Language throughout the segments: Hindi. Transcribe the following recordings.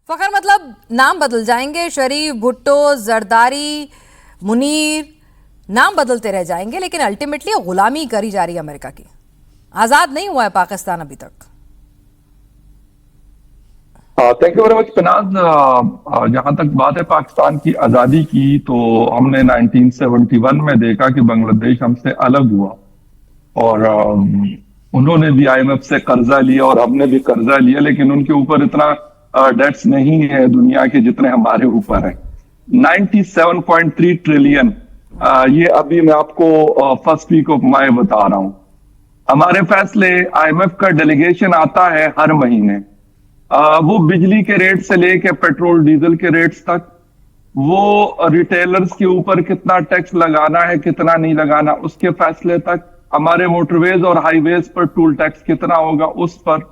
फखर मतलब नाम बदल जाएंगे, शरीफ, भुट्टो, जरदारी, मुनीर, नाम बदलते रह जाएंगे, लेकिन अल्टीमेटली गुलामी करी जा रही है अमेरिका की। आजाद नहीं हुआ है पाकिस्तान अभी तक। थैंक यू वेरी मच फिनाज। जहां तक बात है पाकिस्तान की आज़ादी की, तो हमने 1971 में देखा कि बांग्लादेश हमसे अलग हुआ और उन्होंने भी आईएमएफ से कर्जा लिया और हमने भी कर्जा लिया, लेकिन उनके ऊपर इतना डेट्स नहीं है दुनिया के जितने हमारे ऊपर है। 97.3 ट्रिलियन। ये अभी मैं आपको फर्स्ट वीक ऑफ मई बता रहा हूं। हमारे फैसले, आईएमएफ का डेलीगेशन आता है हर महीने। वो बिजली के रेट से लेके पेट्रोल डीजल के रेट्स तक, वो रिटेलर्स के ऊपर कितना टैक्स लगाना है कितना नहीं लगाना उसके फैसले तक, हमारे मोटरवेज और हाईवेज पर टूल टैक्स कितना होगा उस पर,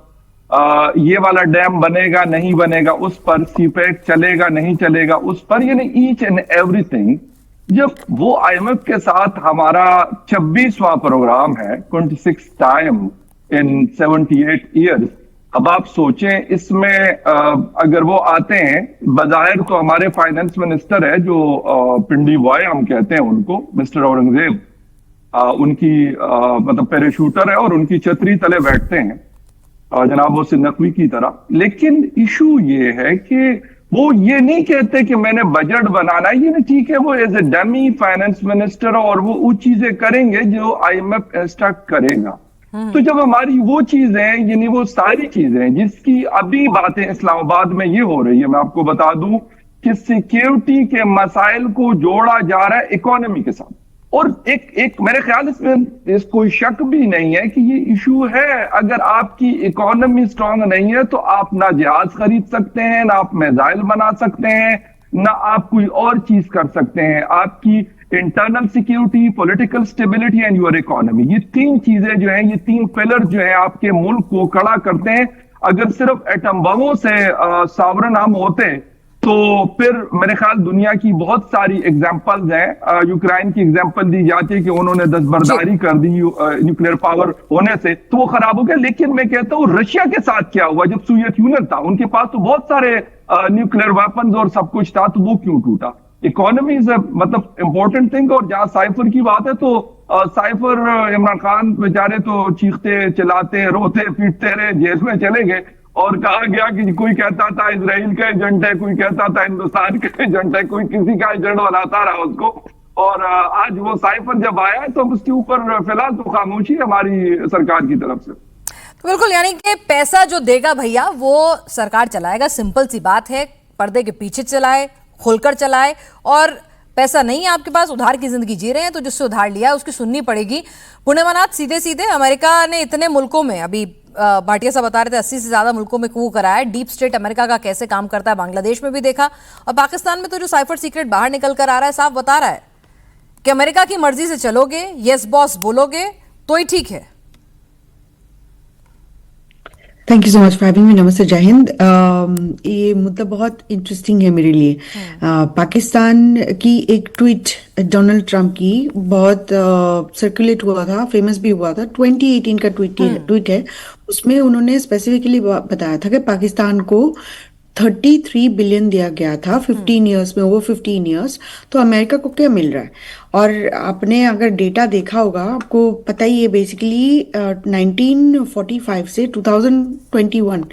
ये वाला डैम बनेगा नहीं बनेगा उस पर, सीपैक चलेगा नहीं चलेगा उस पर, यानी ईच एंड एवरीथिंग। जब वो आईएमएफ के साथ हमारा 26वां प्रोग्राम है, 26 टाइम इन 78 ईयर्स। अब आप सोचें इसमें अगर वो आते हैं, बजाहिर तो हमारे फाइनेंस मिनिस्टर है जो पिंडी बॉय हम कहते हैं उनको, मिस्टर औरंगजेब, उनकी मतलब पैराशूटर है और उनकी छतरी तले बैठते हैं जनाब वो नकवी की तरह। लेकिन इशू ये है कि वो ये नहीं कहते कि मैंने बजट बनाना है, ये नहीं, ठीक है वो as a dummy finance minister और वो चीजें करेंगे जो आईएमएफ इंस्ट्रक्ट करेगा। तो जब हमारी वो चीजें, यानी वो सारी चीजें जिसकी अभी बातें इस्लामाबाद में ये हो रही है, मैं आपको बता दूं कि सिक्योरिटी के मसाइल को जोड़ा जा रहा है इकोनॉमी के साथ। और एक मेरे ख्याल इसमें कोई शक भी नहीं है कि ये इशू है। अगर आपकी इकोनॉमी स्ट्रांग नहीं है तो आप ना जहाज खरीद सकते हैं, ना आप मिसाइल बना सकते हैं, ना आप कोई और चीज कर सकते हैं। आपकी internal security, political stability and your economy, ये तीन चीजें जो हैं, ये तीन पिलर जो हैं आपके मुल्क को खड़ा करते हैं। अगर सिर्फ एटम बमों से सावरन हम होते तो फिर मेरे ख्याल दुनिया की बहुत सारी एग्जांपल्स हैं। यूक्रेन की एग्जांपल दी जाती है कि उन्होंने दस्तबरदारी कर दी न्यूक्लियर पावर होने से, तो वो खराब हो गया। लेकिन मैं कहता हूं रशिया के साथ क्या हुआ, जब सोवियत यूनियन था उनके पास तो बहुत सारे न्यूक्लियर वेपन्स और सब कुछ था, तो वो क्यों टूटा? इकोनॉमी इज मतलब इंपॉर्टेंट थिंग। और जहां साइफर की बात है तो साइफर इमरान खान बेचारे तो चीखते चिल्लाते रोते पीटते रहे, जेल में चले गए और कहा गया कि कोई कहता था इजराइल का एजेंट है, कोई कहता था हिंदुस्तान का एजेंट है, कोई किसी का एजेंट बनाता रहा उसको। और आज वो साइफर जब आया है तो उसके ऊपर फिलहाल तो खामोशी हमारी सरकार की तरफ से। तो बिल्कुल, यानी कि पैसा जो देगा भैया वो सरकार चलाएगा, सिंपल सी बात है। पर्दे के पीछे चलाए, खुलकर चलाए। और पैसा नहीं है आपके पास, उधार की जिंदगी जी रहे हैं, तो जिससे उधार लिया है उसकी सुननी पड़ेगी। पुण्यमनाथ, सीधे सीधे अमेरिका ने इतने मुल्कों में, अभी भाटिया साहब बता रहे थे 80 से ज्यादा मुल्कों में coup कराया है। डीप स्टेट अमेरिका का कैसे काम करता है बांग्लादेश में भी देखा, और पाकिस्तान में तो जो साइफर सीक्रेट बाहर निकल कर आ रहा है, साफ बता रहा है कि अमेरिका की मर्जी से चलोगे, यस बॉस बोलोगे तो ही ठीक है। Thank you so much for having me. नमस्ते, जय हिंद। ये मुद्दा बहुत इंटरेस्टिंग है मेरे लिए। पाकिस्तान की एक ट्वीट डोनाल्ड ट्रंप की बहुत सर्कुलेट हुआ था, फेमस भी हुआ था, 2018 का ट्वीट है। उसमें उन्होंने स्पेसिफिकली बताया था कि पाकिस्तान को 33 बिलियन दिया गया था 15 ईयर्स में, ओवर 15 ईयर्स। तो अमेरिका को क्या मिल रहा है? और आपने अगर डेटा देखा होगा, आपको पता ही है, बेसिकली 1945 से 2021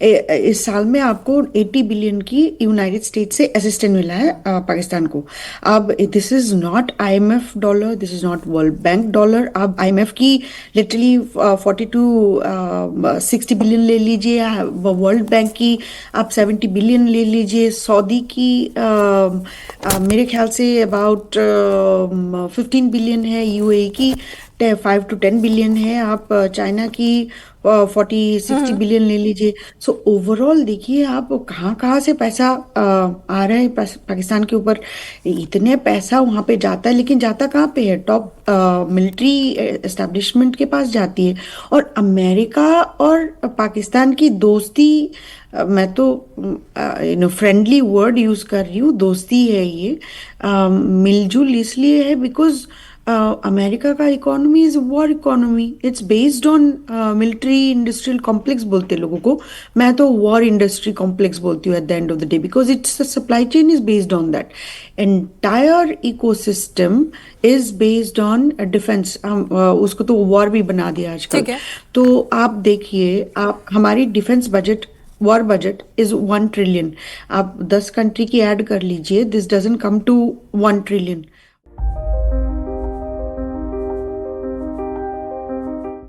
इस साल में आपको 80 बिलियन की यूनाइटेड स्टेट से असिस्टेंस मिला है पाकिस्तान को। अब this is not IMF dollar, this is not world bank dollar. अब आईएमएफ की लिटरली 40 to 60 बिलियन ले लीजिए, वर्ल्ड बैंक की आप 70 बिलियन ले लीजिए, सऊदी की मेरे ख्याल से अबाउट 15 बिलियन है, यूएई की 5 to 10 बिलियन है, आप चाइना की 40-60 बिलियन ले लीजिए। सो ओवरऑल देखिए आप कहाँ कहाँ से पैसा आ रहा है पाकिस्तान के ऊपर। इतने पैसा वहाँ पे जाता है, लेकिन जाता कहाँ पे है? टॉप मिलिट्री एस्टेब्लिशमेंट के पास जाती है। और अमेरिका और पाकिस्तान की दोस्ती, मैं तो फ्रेंडली वर्ड यूज कर रही हूँ, दोस्ती है ये। मिलजुल इसलिए है बिकॉज अमेरिका का economy is war economy, it's based on military industrial complex बोलते हैं लोगों को, मैं तो वॉर इंडस्ट्री कॉम्प्लेक्स बोलती हूँ at the end of the day, because it's the supply chain is based on that, entire ecosystem is based on defence. हम उसको तो वॉर भी बना दिया आजकल। ठीक है। तो आप देखिए, आप हमारी defence budget, war budget is 1 trillion, आप 10 कंट्री की ऐड कर लीजिए, this doesn't come to 1 trillion.